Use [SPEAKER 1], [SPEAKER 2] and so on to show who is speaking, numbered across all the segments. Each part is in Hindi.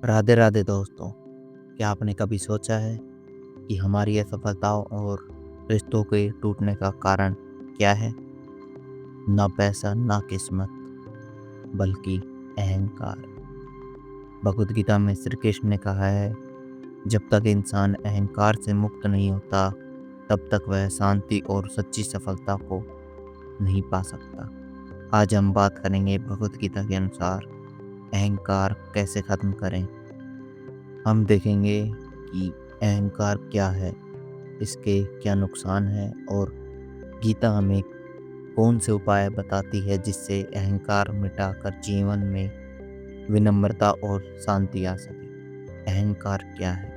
[SPEAKER 1] राधे राधे दोस्तों। क्या आपने कभी सोचा है कि हमारी असफलताओं और रिश्तों के टूटने का कारण क्या है? ना पैसा, ना किस्मत, बल्कि अहंकार। भगवद गीता में श्री कृष्ण ने कहा है, जब तक इंसान अहंकार से मुक्त नहीं होता, तब तक वह शांति और सच्ची सफलता को नहीं पा सकता। आज हम बात करेंगे भगवद गीता के अनुसार अहंकार कैसे खत्म करें। हम देखेंगे कि अहंकार क्या है, इसके क्या नुकसान हैं और गीता हमें कौन से उपाय बताती है जिससे अहंकार मिटाकर जीवन में विनम्रता और शांति आ सके। अहंकार क्या है?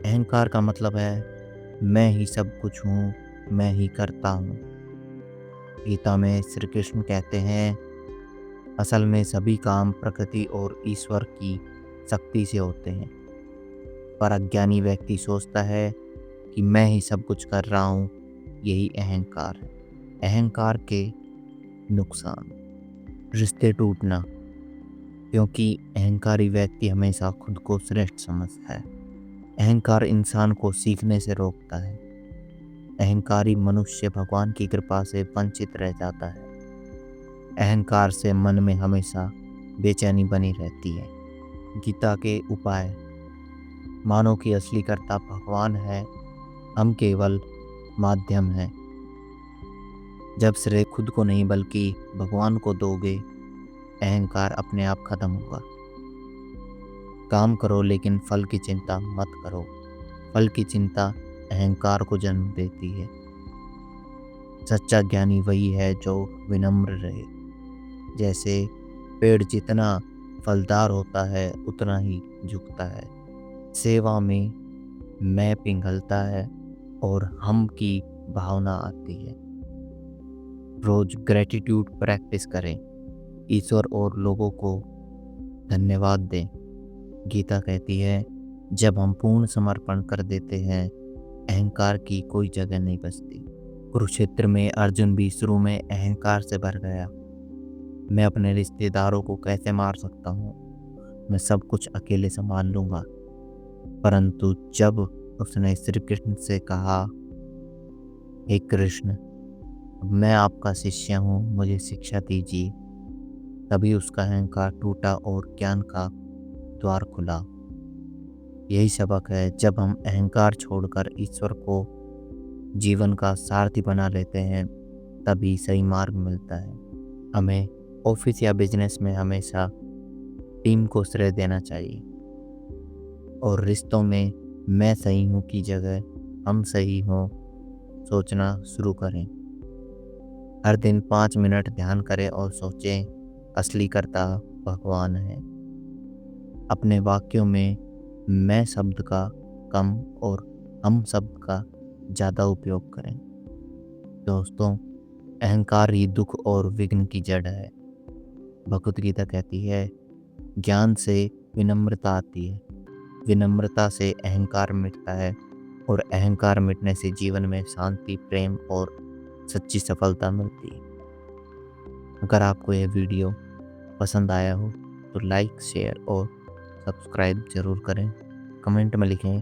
[SPEAKER 1] अहंकार का मतलब है मैं ही सब कुछ हूँ, मैं ही करता हूँ। गीता में श्री कृष्ण कहते हैं, असल में सभी काम प्रकृति और ईश्वर की शक्ति से होते हैं, पर अज्ञानी व्यक्ति सोचता है कि मैं ही सब कुछ कर रहा हूँ। यही अहंकार है। अहंकार के नुकसान: रिश्ते टूटना, क्योंकि अहंकारी व्यक्ति हमेशा खुद को श्रेष्ठ समझता है। अहंकार इंसान को सीखने से रोकता है। अहंकारी मनुष्य भगवान की कृपा से वंचित रह जाता है। अहंकार से मन में हमेशा बेचैनी बनी रहती है। गीता के उपाय: मानो कि असली कर्ता भगवान है, हम केवल माध्यम हैं। जब श्रेय खुद को नहीं बल्कि भगवान को दोगे, अहंकार अपने आप खत्म होगा। काम करो लेकिन फल की चिंता मत करो। फल की चिंता अहंकार को जन्म देती है। सच्चा ज्ञानी वही है जो विनम्र रहे। जैसे पेड़ जितना फलदार होता है उतना ही झुकता है। सेवा में मैं पिघलता है और हम की भावना आती है। रोज ग्रेटिट्यूड प्रैक्टिस करें। ईश्वर और लोगों को धन्यवाद दें। गीता कहती है, जब हम पूर्ण समर्पण कर देते हैं, अहंकार की कोई जगह नहीं बचती। कुरुक्षेत्र में अर्जुन भी शुरू में अहंकार से भर गया। मैं अपने रिश्तेदारों को कैसे मार सकता हूँ, मैं सब कुछ अकेले संभाल लूंगा। परंतु जब उसने श्री कृष्ण से कहा, हे कृष्ण, मैं आपका शिष्य हूँ, मुझे शिक्षा दीजिए, तभी उसका अहंकार टूटा और ज्ञान का द्वार खुला। यही सबक है, जब हम अहंकार छोड़कर ईश्वर को जीवन का सारथी बना लेते हैं, तभी सही मार्ग मिलता है। हमें ऑफिस या बिजनेस में हमेशा टीम को श्रेय देना चाहिए और रिश्तों में मैं सही हूँ की जगह हम सही हों सोचना शुरू करें। हर दिन 5 मिनट ध्यान करें और सोचें, असली कर्ता भगवान है। अपने वाक्यों में मैं शब्द का कम और हम शब्द का ज़्यादा उपयोग करें। दोस्तों, अहंकार ही दुख और विघ्न की जड़ है। भगवद गीता कहती है, ज्ञान से विनम्रता आती है, विनम्रता से अहंकार मिटता है और अहंकार मिटने से जीवन में शांति, प्रेम और सच्ची सफलता मिलती है। अगर आपको यह वीडियो पसंद आया हो तो लाइक, शेयर और सब्सक्राइब जरूर करें। कमेंट में लिखें,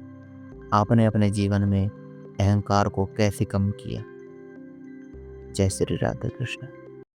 [SPEAKER 1] आपने अपने जीवन में अहंकार को कैसे कम किया। जय श्री राधा कृष्ण।